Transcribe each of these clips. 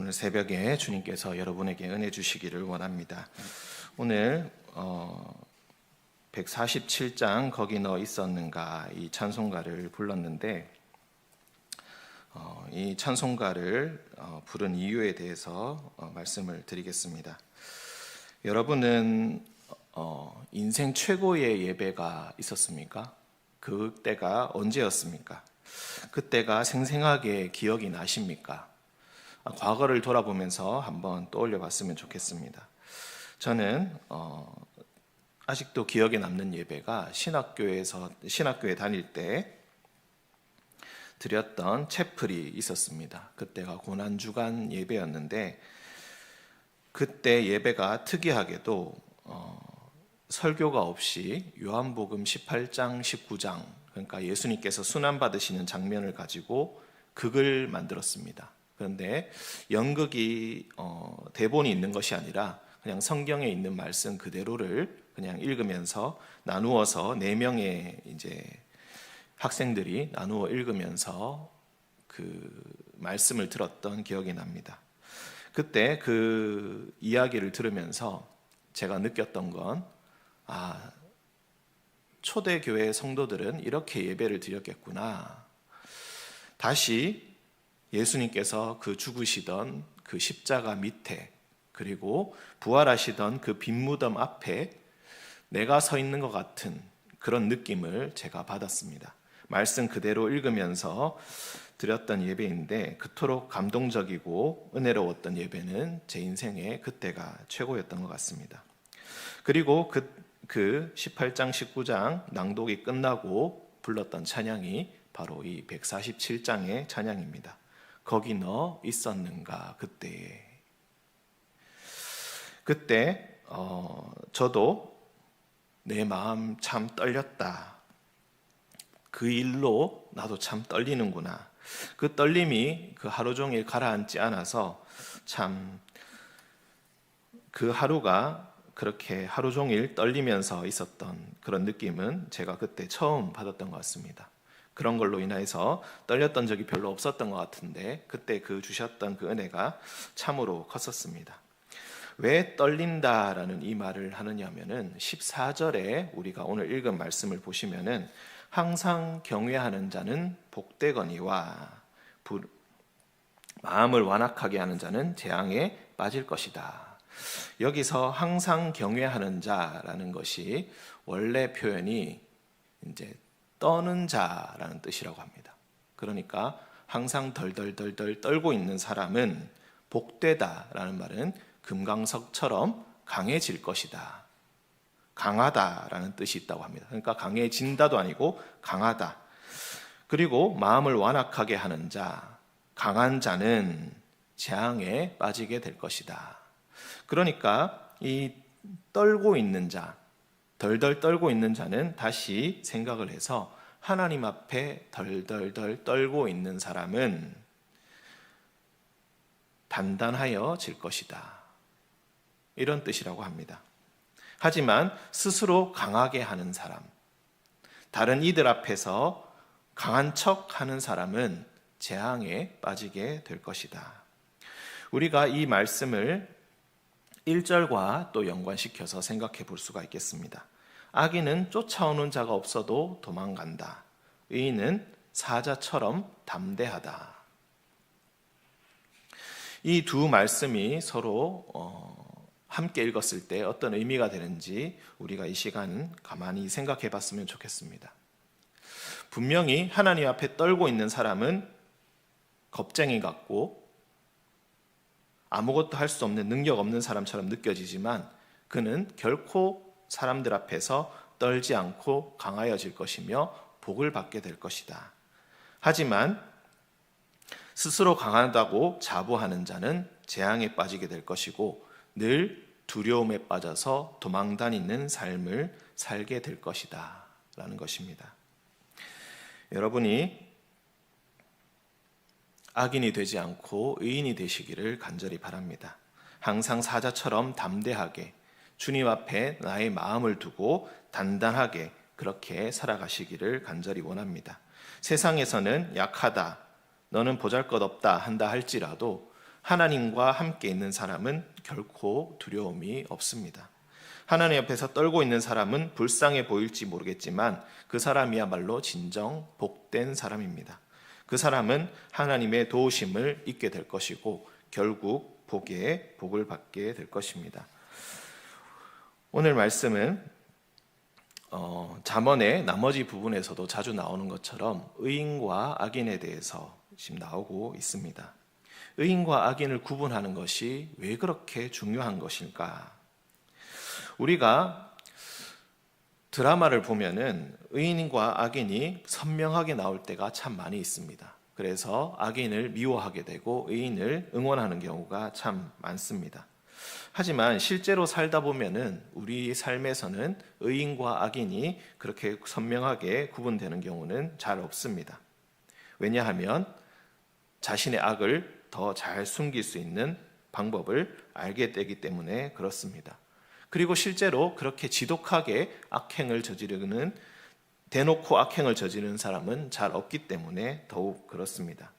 오늘 새벽에 주님께서 여러분에게 은혜 주시기를 원합니다. 오늘 147장 거기 너 있었는가 이 찬송가를 불렀는데 이 찬송가를 부른 이유에 대해서 말씀을 드리겠습니다. 여러분은 인생 최고의 예배가 있었습니까? 그때가 언제였습니까? 그때가 생생하게 기억이 나십니까? 과거를 돌아보면서 한번 떠올려 봤으면 좋겠습니다. 저는 아직도 기억에 남는 예배가 신학교에 다닐 때 드렸던 채플이 있었습니다. 그때가 고난주간 예배였는데 그때 예배가 특이하게도 설교가 없이 요한복음 18장 19장 그러니까 예수님께서 순환받으시는 장면을 가지고 극을 만들었습니다. 그런데 연극이 대본이 있는 것이 아니라 그냥 성경에 있는 말씀 그대로를 그냥 읽으면서 나누어서 4명의 이제 학생들이 나누어 읽으면서 그 말씀을 들었던 기억이 납니다. 그때 그 이야기를 들으면서 제가 느꼈던 건 초대교회 성도들은 이렇게 예배를 드렸겠구나. 다시 예수님께서 그 죽으시던 그 십자가 밑에 그리고 부활하시던 그 빈 무덤 앞에 내가 서 있는 것 같은 그런 느낌을 제가 받았습니다. 말씀 그대로 읽으면서 드렸던 예배인데 그토록 감동적이고 은혜로웠던 예배는 제 인생의 그때가 최고였던 것 같습니다. 그리고 그 18장 19장 낭독이 끝나고 불렀던 찬양이 바로 이 147장의 찬양입니다. 거기 너 있었는가 그때 저도 내 마음 참 떨렸다. 그 일로 나도 참 떨리는구나. 그 떨림이 그 하루 종일 가라앉지 않아서 참 그 하루가 그렇게 하루 종일 떨리면서 있었던 그런 느낌은 제가 그때 처음 받았던 것 같습니다. 그런 걸로 인해서 떨렸던 적이 별로 없었던 것 같은데 그때 그 주셨던 그 은혜가 참으로 컸었습니다. 왜 떨린다라는 이 말을 하느냐 하면은 14절에 우리가 오늘 읽은 말씀을 보시면은 항상 경외하는 자는 복되거니와 마음을 완악하게 하는 자는 재앙에 빠질 것이다. 여기서 항상 경외하는 자라는 것이 원래 표현이 이제 떠는 자라는 뜻이라고 합니다. 그러니까 항상 덜덜덜덜 떨고 있는 사람은 복되다라는 말은 금강석처럼 강해질 것이다. 강하다라는 뜻이 있다고 합니다. 그러니까 강해진다도 아니고 강하다. 그리고 마음을 완악하게 하는 자, 강한 자는 재앙에 빠지게 될 것이다. 그러니까 이 떨고 있는 자, 덜덜 떨고 있는 자는 다시 생각을 해서 하나님 앞에 덜덜덜 떨고 있는 사람은 단단하여질 것이다. 이런 뜻이라고 합니다. 하지만 스스로 강하게 하는 사람, 다른 이들 앞에서 강한 척 하는 사람은 재앙에 빠지게 될 것이다. 우리가 이 말씀을 1절과 또 연관시켜서 생각해 볼 수가 있겠습니다. 악인은 쫓아오는 자가 없어도 도망간다. 의인은 사자처럼 담대하다. 이 두 말씀이 서로 함께 읽었을 때 어떤 의미가 되는지 우리가 이 시간 가만히 생각해 봤으면 좋겠습니다. 분명히 하나님 앞에 떨고 있는 사람은 겁쟁이 같고 아무것도 할 수 없는 능력 없는 사람처럼 느껴지지만 그는 결코 사람들 앞에서 떨지 않고 강하여질 것이며 복을 받게 될 것이다. 하지만 스스로 강하다고 자부하는 자는 재앙에 빠지게 될 것이고 늘 두려움에 빠져서 도망다니는 삶을 살게 될 것이다 라는 것입니다. 여러분이 악인이 되지 않고 의인이 되시기를 간절히 바랍니다. 항상 사자처럼 담대하게 주님 앞에 나의 마음을 두고 단단하게 그렇게 살아가시기를 간절히 원합니다. 세상에서는 약하다, 너는 보잘것없다 한다 할지라도 하나님과 함께 있는 사람은 결코 두려움이 없습니다. 하나님 앞에서 떨고 있는 사람은 불쌍해 보일지 모르겠지만 그 사람이야말로 진정 복된 사람입니다. 그 사람은 하나님의 도우심을 잊게 될 것이고 결국 복을 받게 될 것입니다. 오늘 말씀은 잠언의 나머지 부분에서도 자주 나오는 것처럼 의인과 악인에 대해서 지금 나오고 있습니다. 의인과 악인을 구분하는 것이 왜 그렇게 중요한 것일까? 우리가 드라마를 보면은 의인과 악인이 선명하게 나올 때가 참 많이 있습니다. 그래서 악인을 미워하게 되고 의인을 응원하는 경우가 참 많습니다. 하지만 실제로 살다 보면은 우리 삶에서는 의인과 악인이 그렇게 선명하게 구분되는 경우는 잘 없습니다. 왜냐하면 자신의 악을 더 잘 숨길 수 있는 방법을 알게 되기 때문에 그렇습니다. 그리고 실제로 그렇게 지독하게 대놓고 악행을 저지르는 사람은 잘 없기 때문에 더욱 그렇습니다.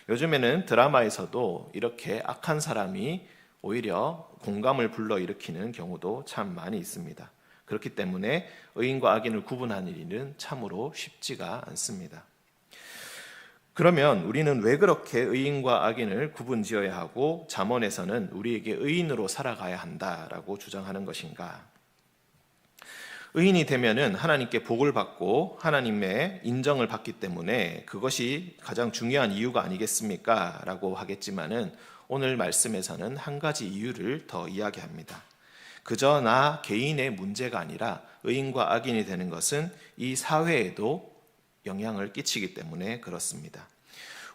요즘에는 드라마에서도 이렇게 악한 사람이 오히려 공감을 불러일으키는 경우도 참 많이 있습니다. 그렇기 때문에 의인과 악인을 구분하는 일은 참으로 쉽지가 않습니다. 그러면 우리는 왜 그렇게 의인과 악인을 구분지어야 하고 잠언에서는 우리에게 의인으로 살아가야 한다라고 주장하는 것인가? 의인이 되면은 하나님께 복을 받고 하나님의 인정을 받기 때문에 그것이 가장 중요한 이유가 아니겠습니까? 라고 하겠지만은 오늘 말씀에서는 한 가지 이유를 더 이야기합니다. 그저 나 개인의 문제가 아니라 의인과 악인이 되는 것은 이 사회에도 영향을 끼치기 때문에 그렇습니다.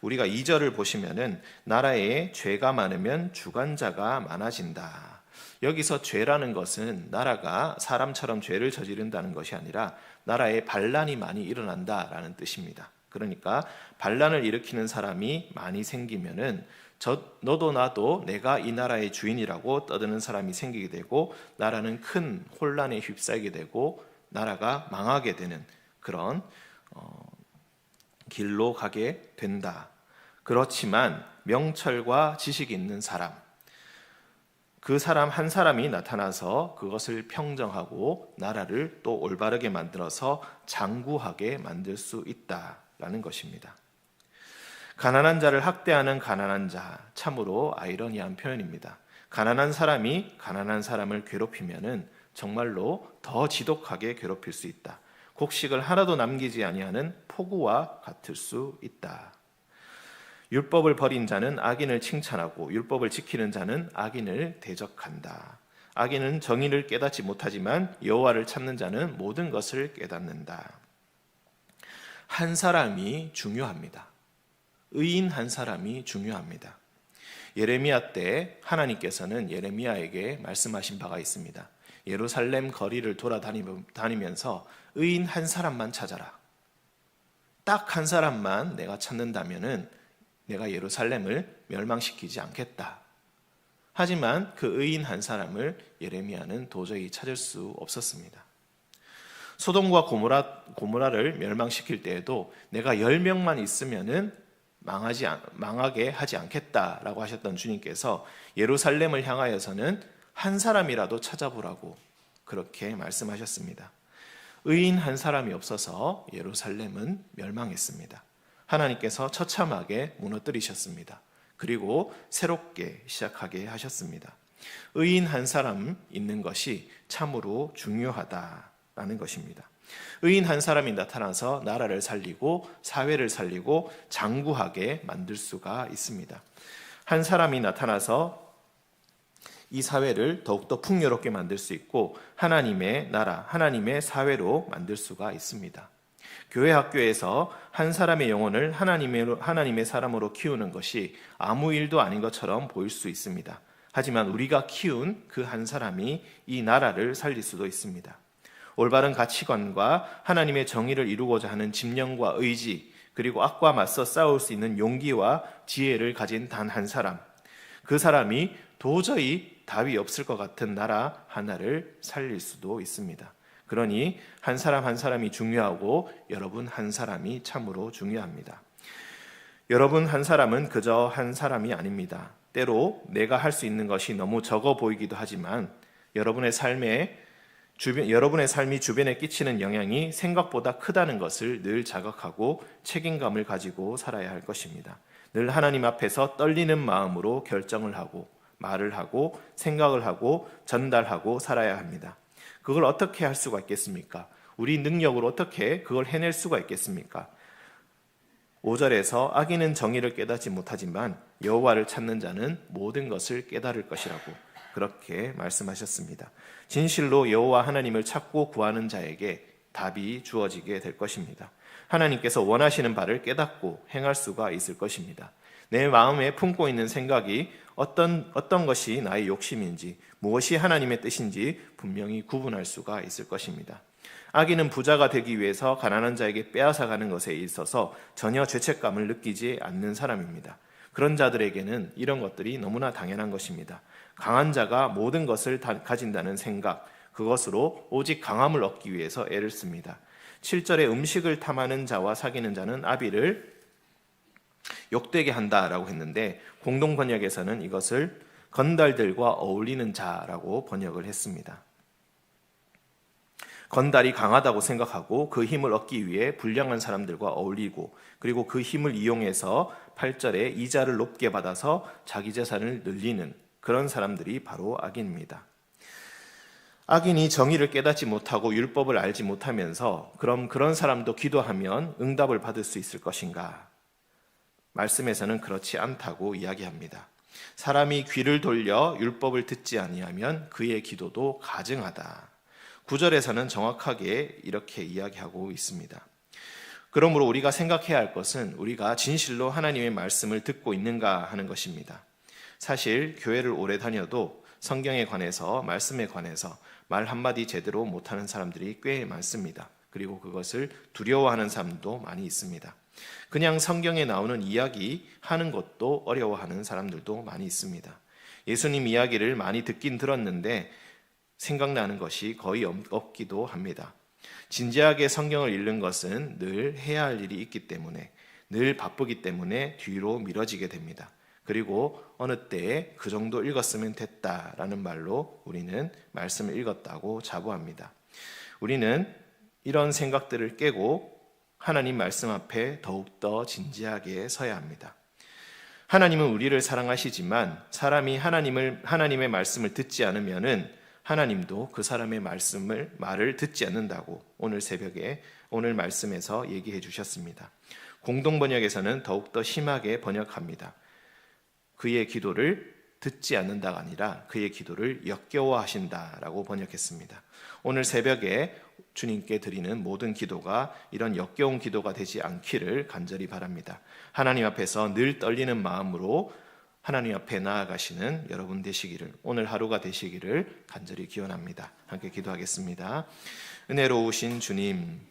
우리가 2절을 보시면은 나라에 죄가 많으면 주관자가 많아진다. 여기서 죄라는 것은 나라가 사람처럼 죄를 저지른다는 것이 아니라 나라에 반란이 많이 일어난다라는 뜻입니다. 그러니까 반란을 일으키는 사람이 많이 생기면은 너도 나도 내가 이 나라의 주인이라고 떠드는 사람이 생기게 되고 나라는 큰 혼란에 휩싸이게 되고 나라가 망하게 되는 그런 길로 가게 된다. 그렇지만 명철과 지식이 있는 사람, 그 사람 한 사람이 나타나서 그것을 평정하고 나라를 또 올바르게 만들어서 장구하게 만들 수 있다라는 것입니다. 가난한 자를 학대하는 가난한 자, 참으로 아이러니한 표현입니다. 가난한 사람이 가난한 사람을 괴롭히면은 정말로 더 지독하게 괴롭힐 수 있다. 곡식을 하나도 남기지 아니하는 폭우와 같을 수 있다. 율법을 버린 자는 악인을 칭찬하고 율법을 지키는 자는 악인을 대적한다. 악인은 정의를 깨닫지 못하지만 여호와를 찾는 자는 모든 것을 깨닫는다. 한 사람이 중요합니다. 의인 한 사람이 중요합니다. 예레미야 때 하나님께서는 예레미야에게 말씀하신 바가 있습니다. 예루살렘 거리를 돌아다니면서 의인 한 사람만 찾아라. 딱 한 사람만 내가 찾는다면은 내가 예루살렘을 멸망시키지 않겠다. 하지만 그 의인 한 사람을 예레미야는 도저히 찾을 수 없었습니다. 소돔과 고모라를 멸망시킬 때에도 내가 10명만 있으면은 망하게 하지 않겠다라고 하셨던 주님께서 예루살렘을 향하여서는 한 사람이라도 찾아보라고 그렇게 말씀하셨습니다. 의인 한 사람이 없어서 예루살렘은 멸망했습니다. 하나님께서 처참하게 무너뜨리셨습니다. 그리고 새롭게 시작하게 하셨습니다. 의인 한 사람 있는 것이 참으로 중요하다라는 것입니다. 의인 한 사람이 나타나서 나라를 살리고 사회를 살리고 장구하게 만들 수가 있습니다. 한 사람이 나타나서 이 사회를 더욱더 풍요롭게 만들 수 있고 하나님의 나라, 하나님의 사회로 만들 수가 있습니다. 교회 학교에서 한 사람의 영혼을 하나님의 사람으로 키우는 것이 아무 일도 아닌 것처럼 보일 수 있습니다. 하지만 우리가 키운 그 한 사람이 이 나라를 살릴 수도 있습니다. 올바른 가치관과 하나님의 정의를 이루고자 하는 집념과 의지, 그리고 악과 맞서 싸울 수 있는 용기와 지혜를 가진 단 한 사람, 그 사람이 도저히 답이 없을 것 같은 나라 하나를 살릴 수도 있습니다. 그러니 한 사람 한 사람이 중요하고 여러분 한 사람이 참으로 중요합니다. 여러분 한 사람은 그저 한 사람이 아닙니다. 때로 내가 할 수 있는 것이 너무 적어 보이기도 하지만 여러분의 삶이 주변에 끼치는 영향이 생각보다 크다는 것을 늘 자각하고 책임감을 가지고 살아야 할 것입니다. 늘 하나님 앞에서 떨리는 마음으로 결정을 하고 말을 하고 생각을 하고 전달하고 살아야 합니다. 그걸 어떻게 할 수가 있겠습니까? 우리 능력으로 어떻게 그걸 해낼 수가 있겠습니까? 5절에서 악인은 정의를 깨닫지 못하지만 여호와를 찾는 자는 모든 것을 깨달을 것이라고 그렇게 말씀하셨습니다. 진실로 여호와 하나님을 찾고 구하는 자에게 답이 주어지게 될 것입니다. 하나님께서 원하시는 바를 깨닫고 행할 수가 있을 것입니다. 내 마음에 품고 있는 생각이 어떤 것이 나의 욕심인지 무엇이 하나님의 뜻인지 분명히 구분할 수가 있을 것입니다. 악인은 부자가 되기 위해서 가난한 자에게 빼앗아가는 것에 있어서 전혀 죄책감을 느끼지 않는 사람입니다. 그런 자들에게는 이런 것들이 너무나 당연한 것입니다. 강한 자가 모든 것을 다 가진다는 생각, 그것으로 오직 강함을 얻기 위해서 애를 씁니다. 7절에 음식을 탐하는 자와 사귀는 자는 아비를 욕되게 한다라고 했는데 공동 번역에서는 이것을 건달들과 어울리는 자라고 번역을 했습니다. 건달이 강하다고 생각하고 그 힘을 얻기 위해 불량한 사람들과 어울리고 그리고 그 힘을 이용해서 8절에 이자를 높게 받아서 자기 재산을 늘리는 그런 사람들이 바로 악인입니다. 악인이 정의를 깨닫지 못하고 율법을 알지 못하면서 그럼 그런 사람도 기도하면 응답을 받을 수 있을 것인가? 말씀에서는 그렇지 않다고 이야기합니다. 사람이 귀를 돌려 율법을 듣지 아니하면 그의 기도도 가증하다. 9절에서는 정확하게 이렇게 이야기하고 있습니다. 그러므로 우리가 생각해야 할 것은 우리가 진실로 하나님의 말씀을 듣고 있는가 하는 것입니다. 사실 교회를 오래 다녀도 성경에 관해서 말씀에 관해서 말 한마디 제대로 못하는 사람들이 꽤 많습니다. 그리고 그것을 두려워하는 사람도 많이 있습니다. 그냥 성경에 나오는 이야기 하는 것도 어려워하는 사람들도 많이 있습니다. 예수님 이야기를 많이 듣긴 들었는데 생각나는 것이 거의 없기도 합니다. 진지하게 성경을 읽는 것은 늘 해야 할 일이 있기 때문에 늘 바쁘기 때문에 뒤로 미뤄지게 됩니다. 그리고 어느 때에 그 정도 읽었으면 됐다라는 말로 우리는 말씀을 읽었다고 자부합니다. 우리는 이런 생각들을 깨고 하나님 말씀 앞에 더욱더 진지하게 서야 합니다. 하나님은 우리를 사랑하시지만 사람이 하나님의 말씀을 듣지 않으면은 하나님도 그 사람의 말을 듣지 않는다고 오늘 새벽에 오늘 말씀에서 얘기해 주셨습니다. 공동 번역에서는 더욱더 심하게 번역합니다. 그의 기도를 듣지 않는다가 아니라 그의 기도를 역겨워하신다라고 번역했습니다. 오늘 새벽에 주님께 드리는 모든 기도가 이런 역겨운 기도가 되지 않기를 간절히 바랍니다. 하나님 앞에서 늘 떨리는 마음으로 하나님 앞에 나아가시는 여러분 되시기를, 오늘 하루가 되시기를 간절히 기원합니다. 함께 기도하겠습니다. 은혜로우신 주님,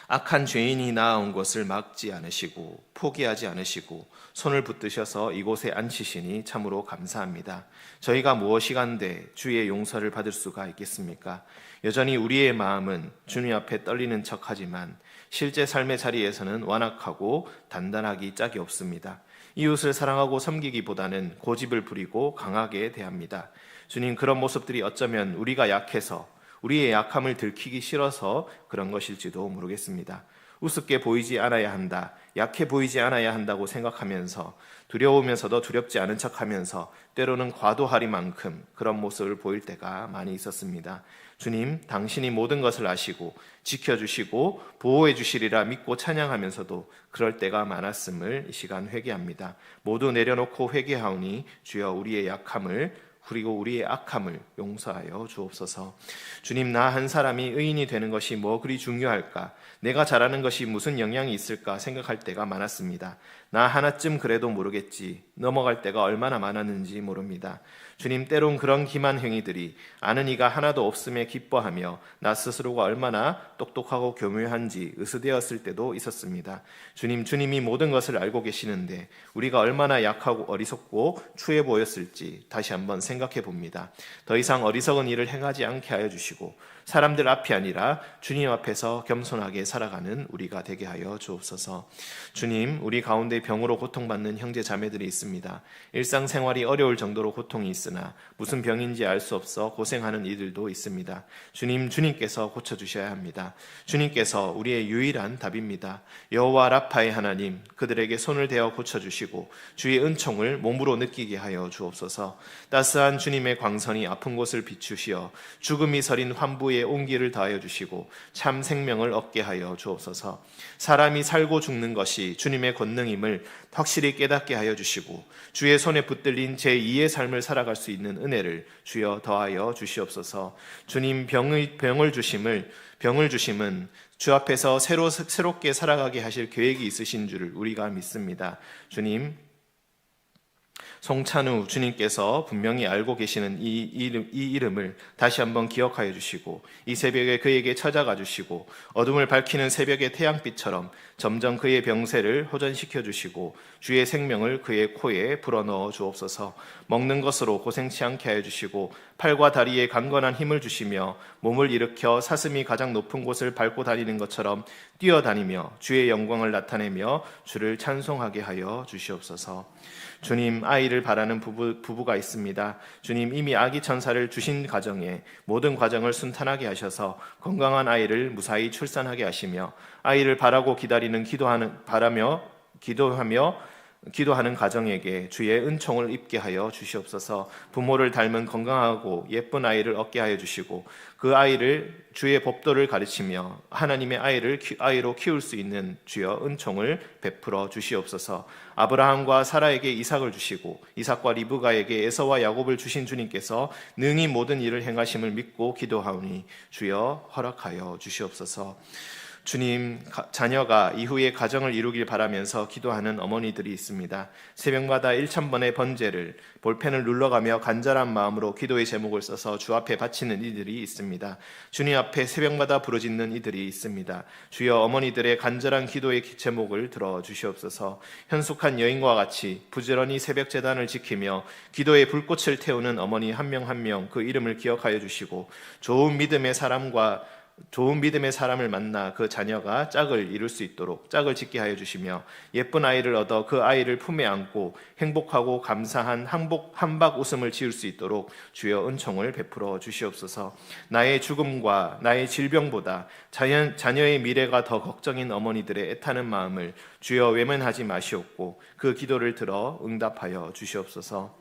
악한 죄인이 나아온 것을 막지 않으시고 포기하지 않으시고 손을 붙드셔서 이곳에 앉히시니 참으로 감사합니다. 저희가 무엇이간데 주의 용서를 받을 수가 있겠습니까? 여전히 우리의 마음은 주님 앞에 떨리는 척하지만 실제 삶의 자리에서는 완악하고 단단하기 짝이 없습니다. 이웃을 사랑하고 섬기기보다는 고집을 부리고 강하게 대합니다. 주님, 그런 모습들이 어쩌면 우리가 약해서 우리의 약함을 들키기 싫어서 그런 것일지도 모르겠습니다. 우습게 보이지 않아야 한다, 약해 보이지 않아야 한다고 생각하면서 두려우면서도 두렵지 않은 척하면서 때로는 과도하리만큼 그런 모습을 보일 때가 많이 있었습니다. 주님, 당신이 모든 것을 아시고 지켜주시고 보호해 주시리라 믿고 찬양하면서도 그럴 때가 많았음을 이 시간 회개합니다. 모두 내려놓고 회개하오니 주여 우리의 약함을 그리고 우리의 악함을 용서하여 주옵소서. 주님, 나 한 사람이 의인이 되는 것이 뭐 그리 중요할까? 내가 잘하는 것이 무슨 영향이 있을까 생각할 때가 많았습니다. 나 하나쯤 그래도 모르겠지. 넘어갈 때가 얼마나 많았는지 모릅니다. 주님, 때론 그런 기만 행위들이 아는 이가 하나도 없음에 기뻐하며 나 스스로가 얼마나 똑똑하고 교묘한지 으스대었을 때도 있었습니다. 주님이 모든 것을 알고 계시는데 우리가 얼마나 약하고 어리석고 추해 보였을지 다시 한번 생각해 봅니다. 더 이상 어리석은 일을 행하지 않게 하여 주시고 사람들 앞이 아니라 주님 앞에서 겸손하게 살아가는 우리가 되게 하여 주옵소서. 주님, 우리 가운데 가운데 병으로 고통받는 형제 자매들이 있습니다. 일상생활이 어려울 정도로 고통이 있으나 무슨 병인지 알 수 없어 고생하는 이들도 있습니다. 주님께서 고쳐주셔야 합니다. 주님께서 우리의 유일한 답입니다. 여호와 라파의 하나님, 그들에게 손을 대어 고쳐주시고 주의 은총을 몸으로 느끼게 하여 주옵소서. 따스한 주님의 광선이 아픈 곳을 비추시어 죽음이 서린 환부에 온기를 더하여 주시고 참 생명을 얻게 하여 주옵소서. 사람이 살고 죽는 것이 주님의 권능임을 확실히 깨닫게 하여 주시고 주의 손에 붙들린 제2의 삶을 살아갈 수 있는 은혜를 주여 더하여 주시옵소서. 주님, 병을 주심은 주 앞에서 새롭게 살아가게 하실 계획이 있으신 줄을 우리가 믿습니다. 주님, 송찬우 주님께서 분명히 알고 계시는 이 이름을 다시 한번 기억하여 주시고 이 새벽에 그에게 찾아가 주시고 어둠을 밝히는 새벽의 태양빛처럼 점점 그의 병세를 호전시켜 주시고 주의 생명을 그의 코에 불어넣어 주옵소서. 먹는 것으로 고생치 않게 하여 주시고 팔과 다리에 강건한 힘을 주시며 몸을 일으켜 사슴이 가장 높은 곳을 밟고 다니는 것처럼 뛰어다니며 주의 영광을 나타내며 주를 찬송하게 하여 주시옵소서. 주님, 아이를 바라는 부부가 있습니다. 주님, 이미 아기 천사를 주신 가정에 모든 과정을 순탄하게 하셔서 건강한 아이를 무사히 출산하게 하시며 아이를 바라고 기도하는 가정에게 주의 은총을 입게 하여 주시옵소서. 부모를 닮은 건강하고 예쁜 아이를 얻게 하여 주시고 그 아이를 주의 법도를 가르치며 하나님의 아이로 키울 수 있는 주여 은총을 베풀어 주시옵소서. 아브라함과 사라에게 이삭을 주시고 이삭과 리브가에게 에서와 야곱을 주신 주님께서 능히 모든 일을 행하심을 믿고 기도하오니 주여 허락하여 주시옵소서. 주님, 자녀가 이후에 가정을 이루길 바라면서 기도하는 어머니들이 있습니다. 새벽마다 1000번의 번제를 볼펜을 눌러가며 간절한 마음으로 기도의 제목을 써서 주 앞에 바치는 이들이 있습니다. 주님 앞에 새벽마다 부르짖는 이들이 있습니다. 주여, 어머니들의 간절한 기도의 제목을 들어주시옵소서. 현숙한 여인과 같이 부지런히 새벽 제단을 지키며 기도의 불꽃을 태우는 어머니 한 명 한 명 그 이름을 기억하여 주시고 좋은 믿음의 사람을 만나 그 자녀가 짝을 이룰 수 있도록 짝을 짓게 하여 주시며 예쁜 아이를 얻어 그 아이를 품에 안고 행복하고 감사한 한박 웃음을 지을 수 있도록 주여 은총을 베풀어 주시옵소서. 나의 죽음과 나의 질병보다 자녀의 미래가 더 걱정인 어머니들의 애타는 마음을 주여 외면하지 마시옵고 그 기도를 들어 응답하여 주시옵소서.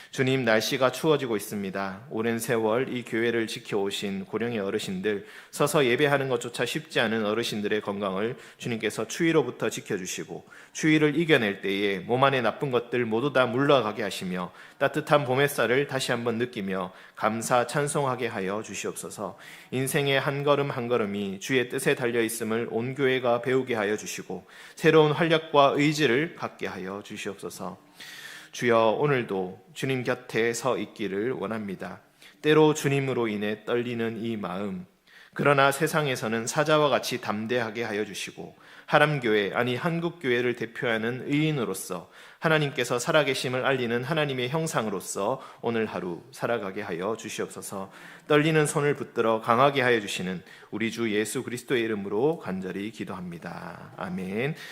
주님, 날씨가 추워지고 있습니다. 오랜 세월 이 교회를 지켜오신 고령의 어르신들, 서서 예배하는 것조차 쉽지 않은 어르신들의 건강을 주님께서 추위로부터 지켜주시고 추위를 이겨낼 때에 몸 안에 나쁜 것들 모두 다 물러가게 하시며 따뜻한 봄 햇살을 다시 한번 느끼며 감사 찬송하게 하여 주시옵소서. 인생의 한 걸음 한 걸음이 주의 뜻에 달려있음을 온 교회가 배우게 하여 주시고 새로운 활력과 의지를 갖게 하여 주시옵소서. 주여, 오늘도 주님 곁에 서 있기를 원합니다. 때로 주님으로 인해 떨리는 이 마음, 그러나 세상에서는 사자와 같이 담대하게 하여 주시고 하람교회, 아니 한국교회를 대표하는 의인으로서 하나님께서 살아계심을 알리는 하나님의 형상으로서 오늘 하루 살아가게 하여 주시옵소서. 떨리는 손을 붙들어 강하게 하여 주시는 우리 주 예수 그리스도의 이름으로 간절히 기도합니다. 아멘.